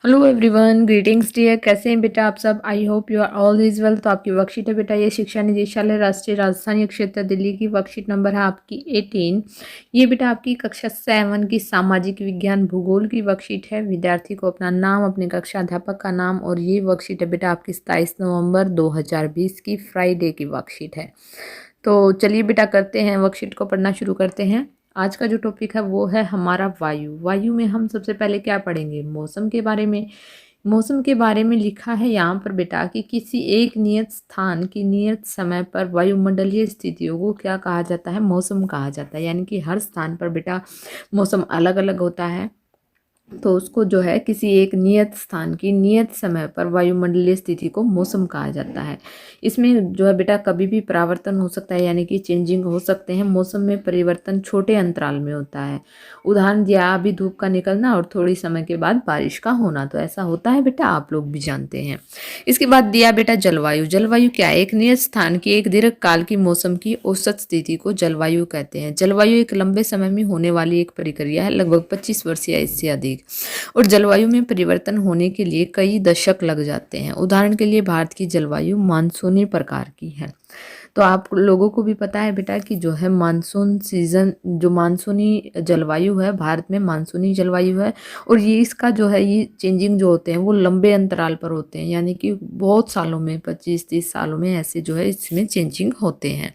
Hello everyone, greetings dear. कैसे हैं बेटा आप सब? I hope you are all is well. तो आपकी वर्कशीट है बेटा, ये शिक्षा निदेशालय राष्ट्रीय राजधानी क्षेत्र दिल्ली की वर्कशीट नंबर है आपकी 18। ये बेटा आपकी कक्षा 7 की सामाजिक विज्ञान भूगोल की वर्कशीट है। विद्यार्थी को अपना नाम, अपने कक्षा अध्यापक का नाम, और ये वर्कशीट है बेटा आपकी 27 नवंबर 2020 की फ्राइडे की वर्कशीट है। तो चलिए बेटा करते हैं, वर्कशीट को पढ़ना शुरू करते हैं। आज का जो टॉपिक है वो है हमारा वायु। वायु में हम सबसे पहले क्या पढ़ेंगे? मौसम के बारे में। मौसम के बारे में लिखा है यहाँ पर बेटा कि किसी एक नियत स्थान की नियत समय पर वायुमंडलीय स्थितियों को क्या कहा जाता है? मौसम कहा जाता है। यानी कि हर स्थान पर बेटा मौसम अलग अलग होता है, तो उसको जो है किसी एक नियत स्थान की नियत समय पर वायुमंडलीय स्थिति को मौसम कहा जाता है। इसमें जो है बेटा कभी भी परावर्तन हो सकता है, यानी कि चेंजिंग हो सकते हैं। मौसम में परिवर्तन छोटे अंतराल में होता है। उदाहरण दिया, अभी धूप का निकलना और थोड़ी समय के बाद बारिश का होना, तो ऐसा होता है बेटा, आप लोग भी जानते हैं। इसके बाद दिया बेटा जलवायु। जलवायु क्या है? एक नियत स्थान की एक दीर्घ काल की मौसम की औसत स्थिति को जलवायु कहते हैं। जलवायु एक लंबे समय में होने वाली एक प्रक्रिया है, लगभग 25 वर्ष या इससे अधिक। और जलवायु में परिवर्तन होने के लिए कई दशक लग जाते हैं। उदाहरण के लिए भारत की जलवायु मानसूनी प्रकार की है। तो आप लोगों को भी पता है बेटा कि जो है मानसून सीजन, जो मानसूनी जलवायु है, भारत में मानसूनी जलवायु है। और ये इसका जो है ये चेंजिंग जो होते हैं वो लंबे अंतराल पर होते हैं, यानी कि बहुत सालों में, 25-30 सालों में ऐसे जो है इसमें चेंजिंग होते हैं।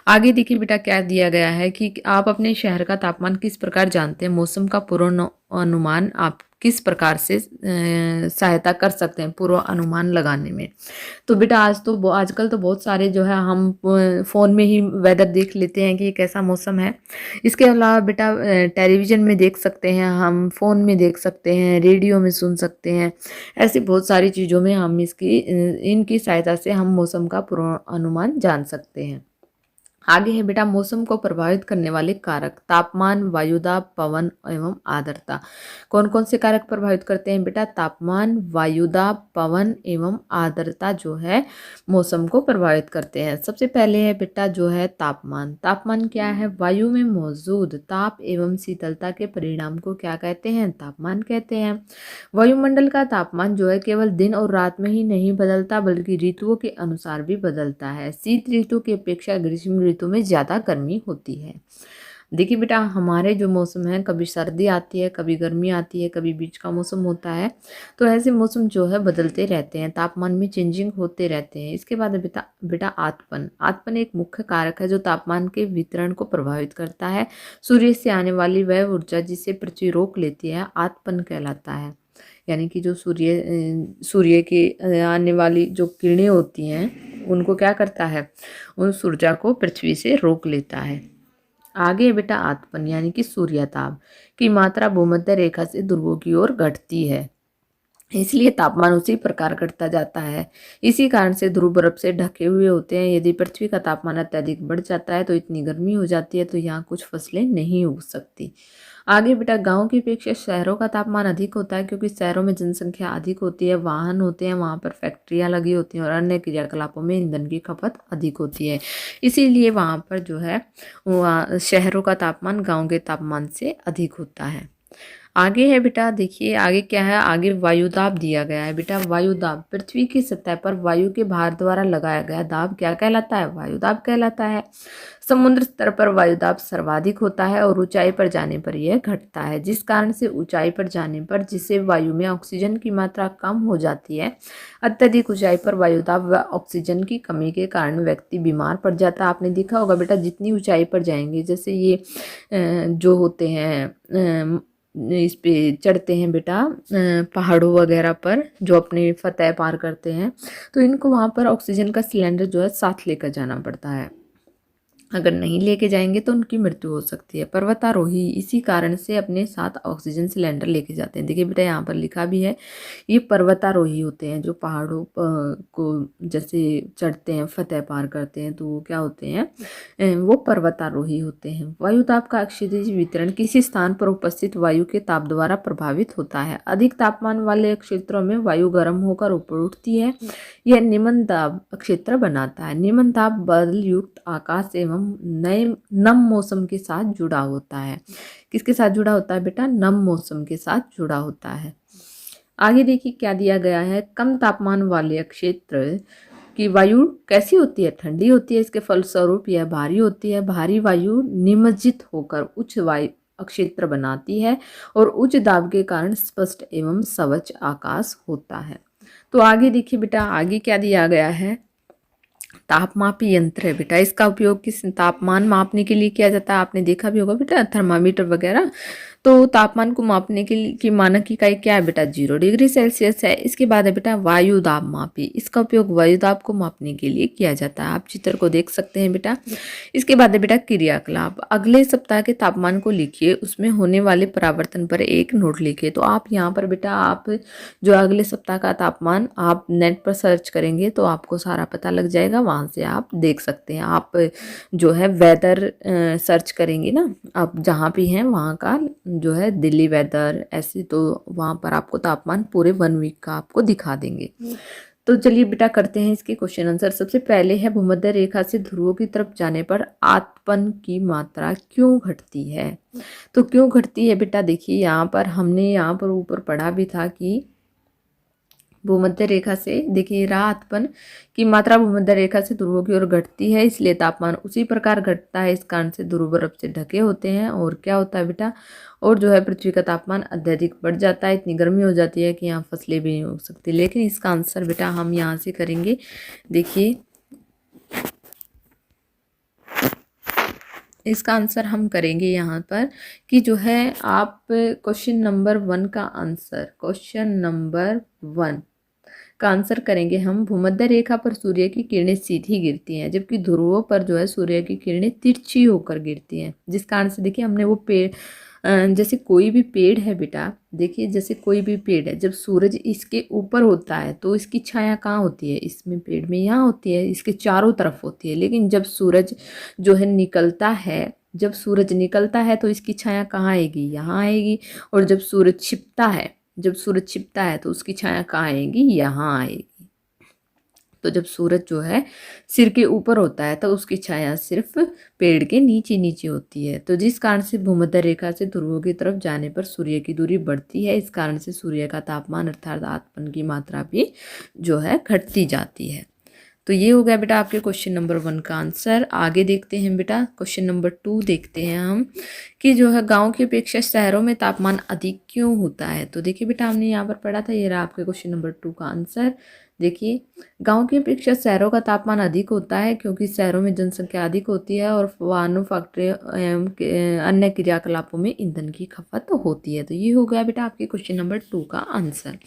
आगे देखिए बेटा क्या दिया गया है कि आप अपने शहर का तापमान किस प्रकार जानते हैं? मौसम का पूर्वानुमान आप किस प्रकार से सहायता कर सकते हैं पूर्व अनुमान लगाने में? तो बेटा आजकल तो बहुत सारे जो है हम फ़ोन में ही वेदर देख लेते हैं कि ये कैसा मौसम है। इसके अलावा बेटा टेलीविज़न में देख सकते हैं, हम फ़ोन में देख सकते हैं, रेडियो में सुन सकते हैं। ऐसी बहुत सारी चीज़ों में हम इनकी सहायता से हम मौसम का पूर्वानुमान जान सकते हैं। आगे है बेटा मौसम को प्रभावित करने वाले कारक। तापमान, वायुदाब, पवन एवं आर्द्रता। कौन कौन से कारक प्रभावित करते हैं बेटा? तापमान, वायुदाब, पवन एवं आर्द्रता जो है मौसम को प्रभावित करते हैं। सबसे पहले है बेटा जो है तापमान। तापमान क्या है? वायु में मौजूद ताप एवं शीतलता के परिणाम को क्या कहते हैं? तापमान कहते हैं। वायुमंडल का तापमान जो है केवल दिन और रात में ही नहीं बदलता, बल्कि ऋतुओं के अनुसार भी बदलता है। शीत ऋतु की अपेक्षा ग्रीष्म ऋतु में ज़्यादा गर्मी होती है। देखिए बेटा हमारे जो मौसम है, कभी सर्दी आती है, कभी गर्मी आती है, कभी बीच का मौसम होता है। तो ऐसे मौसम जो है बदलते रहते हैं, तापमान में चेंजिंग होते रहते हैं। इसके बाद है बेटा बेटा आतपन। आतपन एक मुख्य कारक है जो तापमान के वितरण को प्रभावित करता है। सूर्य से आने वाली वह ऊर्जा जिसे पृथ्वी रोक लेती है आतपन कहलाता है। यानी कि जो सूर्य की आने वाली जो किरणें होती हैं उनको क्या करता है? उस ऊर्जा को पृथ्वी से रोक लेता है। आगे बेटा आतपन यानी कि सूर्यताप की मात्रा भूमध्य रेखा से ध्रुवों की ओर घटती है, इसलिए तापमान उसी प्रकार घटता जाता है। इसी कारण से ध्रुव बर्फ से ढके हुए होते हैं। यदि पृथ्वी का तापमान अत्यधिक बढ़ जाता है तो इतनी गर्मी हो जाती है तो यहाँ कुछ फसलें नहीं उग सकती। आगे बेटा गांव की अपेक्षा शहरों का तापमान अधिक होता है, क्योंकि शहरों में जनसंख्या अधिक होती है, वाहन होते हैं, वहाँ पर फैक्ट्रियाँ लगी होती हैं और अन्य क्रियाकलापों में ईंधन की खपत अधिक होती है। इसीलिए वहाँ पर जो है वहाँ शहरों का तापमान गाँव के तापमान से अधिक होता है। आगे है बेटा, देखिए आगे क्या है? आगे वायुदाब दिया गया है बेटा। वायुदाब पृथ्वी की सतह पर वायु के भार द्वारा लगाया गया दाब क्या कहलाता है? वायुदाब कहलाता है। समुद्र स्तर पर वायुदाब सर्वाधिक होता है और ऊंचाई पर जाने पर यह घटता है, जिस कारण से ऊंचाई पर जाने पर जिसे वायु में ऑक्सीजन की मात्रा कम हो जाती है। अत्यधिक ऊंचाई पर वायुदाब व ऑक्सीजन की कमी के कारण व्यक्ति बीमार पड़ जाता है। आपने देखा होगा बेटा, जितनी ऊंचाई पर जाएंगे, जैसे ये जो होते हैं इस पे चढ़ते हैं बेटा पहाड़ों वगैरह पर, जो अपने फतह पार करते हैं, तो इनको वहाँ पर ऑक्सीजन का सिलेंडर जो है साथ लेकर जाना पड़ता है। अगर नहीं लेके जाएंगे तो उनकी मृत्यु हो सकती है। पर्वतारोही इसी कारण से अपने साथ ऑक्सीजन सिलेंडर लेके जाते हैं। देखिए बेटा यहाँ पर लिखा भी है, ये पर्वतारोही होते हैं जो पहाड़ों को जैसे चढ़ते हैं, फतह पार करते हैं, तो वो क्या होते हैं? वो पर्वतारोही होते हैं। वायुताप का क्षैतिज वितरण किसी स्थान पर उपस्थित वायु के ताप द्वारा प्रभावित होता है। अधिक तापमान वाले क्षेत्रों में वायु गर्म होकर ऊपर उठती है। यह निम्न दाब क्षेत्र बनाता है। निम्न दाब बल युक्त आकाश एवं नए नम मौसम के साथ जुड़ा होता है। किसके साथ जुड़ा होता है बेटा? नम मौसम के साथ जुड़ा होता है। आगे देखिए क्या दिया गया है, कम तापमान वाले क्षेत्र की वायु कैसी होती है, ठंडी होती है, इसके फलस्वरूप यह भारी होती है। भारी वायु निमज्जित होकर उच्च वायु क्षेत्र बनाती है और उच्च दाब के कारण स्पष्ट एवं स्वच्छ आकाश होता है। तो आगे देखिए बेटा, आगे क्या दिया गया है, तापमापी यंत्र है बेटा, इसका उपयोग किस तापमान मापने के लिए किया जाता है, आपने देखा भी होगा बेटा थर्मामीटर वगैरह। तो तापमान को मापने के लिए की मानक इकाई क्या है बेटा, 0 डिग्री सेल्सियस है। इसके बाद है बेटा वायु दाब मापी, इसका उपयोग वायु दाब को मापने के लिए किया जाता है, आप चित्र को देख सकते हैं बेटा। इसके बाद है बेटा क्रियाकलाप, अगले सप्ताह के तापमान को लिखिए, उसमें होने वाले परिवर्तन पर एक नोट लिखिए। तो आप यहाँ पर बेटा आप जो अगले सप्ताह का तापमान आप नेट पर सर्च करेंगे तो आपको सारा पता लग जाएगा, वहाँ से आप देख सकते हैं। आप जो है वेदर सर्च करेंगे ना, आप जहाँ भी हैं वहाँ का जो है दिल्ली वेदर ऐसे, तो वहाँ पर आपको तापमान पूरे 1 वीक का आपको दिखा देंगे। तो चलिए बेटा करते हैं इसके क्वेश्चन आंसर। सबसे पहले है भूमध्य रेखा से ध्रुवों की तरफ जाने पर आतपन की मात्रा क्यों घटती है। तो क्यों घटती है बेटा, देखिए यहाँ पर हमने यहाँ पर ऊपर पढ़ा भी था कि भूमध्य रेखा से देखिए रातपन की मात्रा भूमध्य रेखा से ध्रुवों की ओर घटती है, इसलिए तापमान उसी प्रकार घटता है। इस कारण से ध्रुव बर्फ से ढके होते हैं और क्या होता है बेटा, और जो है पृथ्वी का तापमान अत्यधिक बढ़ जाता है, इतनी गर्मी हो जाती है कि यहाँ फसलें भी नहीं हो सकती। लेकिन इसका आंसर बेटा हम यहाँ से करेंगे, देखिए इसका आंसर हम करेंगे यहाँ पर कि जो है आप क्वेश्चन नंबर 1 का आंसर, क्वेश्चन नंबर 1 का आंसर करेंगे हम। भूमध्य रेखा पर सूर्य की किरणें सीधी गिरती हैं, जबकि ध्रुवों पर जो है सूर्य की किरणें तिरछी होकर गिरती हैं, जिस कारण से देखिए हमने वो पेड़ जैसे कोई भी पेड़ है बेटा, देखिए जैसे कोई भी पेड़ है, जब सूरज इसके ऊपर होता है तो इसकी छाया कहाँ होती है, इसमें पेड़ में यहाँ होती है, इसके चारों तरफ होती है। लेकिन जब सूरज जो है निकलता है, जब सूरज निकलता है तो इसकी छाया कहाँ आएगी, यहाँ आएगी। और जब सूरज छिपता है, जब सूरज छिपता है तो उसकी छाया कहाँ आएगी, यहाँ आएगी। तो जब सूरज जो है सिर के ऊपर होता है तो उसकी छाया सिर्फ पेड़ के नीचे नीचे होती है। तो जिस कारण से भूमध्य रेखा से ध्रुवों की तरफ जाने पर सूर्य की दूरी बढ़ती है, इस कारण से सूर्य का तापमान अर्थात आतपन की मात्रा भी जो है घटती जाती है। तो ये हो गया बेटा आपके क्वेश्चन नंबर 1 का आंसर। आगे देखते हैं बेटा क्वेश्चन नंबर 2 देखते हैं हम कि जो है गांव की अपेक्षा शहरों में तापमान अधिक क्यों होता है। तो देखिए बेटा हमने यहाँ पर पढ़ा था, ये रहा आपके क्वेश्चन नंबर 2 का आंसर। देखिए गांव की अपेक्षा शहरों का तापमान अधिक होता है क्योंकि शहरों में जनसंख्या अधिक होती है और वाहनों, फैक्ट्री एवं अन्य क्रियाकलापों में ईंधन की खपत होती है। तो ये हो गया बेटा आपके क्वेश्चन नंबर 2 का आंसर।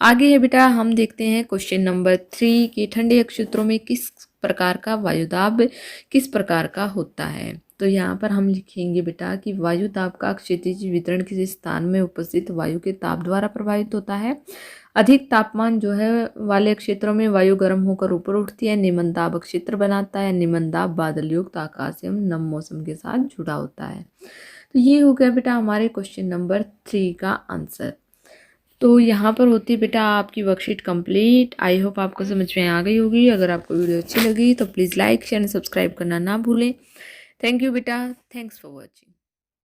आगे है बेटा हम देखते हैं क्वेश्चन नंबर 3 कि ठंडे क्षेत्रों में किस प्रकार का वायुदाब किस प्रकार का होता है। तो यहाँ पर हम लिखेंगे बेटा कि वायु दाब का क्षैतिज वितरण किसी स्थान में उपस्थित वायु के ताप द्वारा प्रभावित होता है। अधिक तापमान जो है वाले क्षेत्रों में वायु गर्म होकर ऊपर उठती है, निम्न दाब क्षेत्र बनाता है। निम्न दाब बादल युक्त आकाश एवं नम मौसम के साथ जुड़ा होता है। तो ये हो गया बेटा हमारे क्वेश्चन नंबर 3 का आंसर। तो यहाँ पर होती है बेटा आपकी वर्कशीट कंप्लीट। आई होप आपको समझ में आ गई होगी। अगर आपको वीडियो अच्छी लगी तो please like share and subscribe करना ना भूलें। थैंक यू बेटा, थैंक्स फॉर वॉचिंग।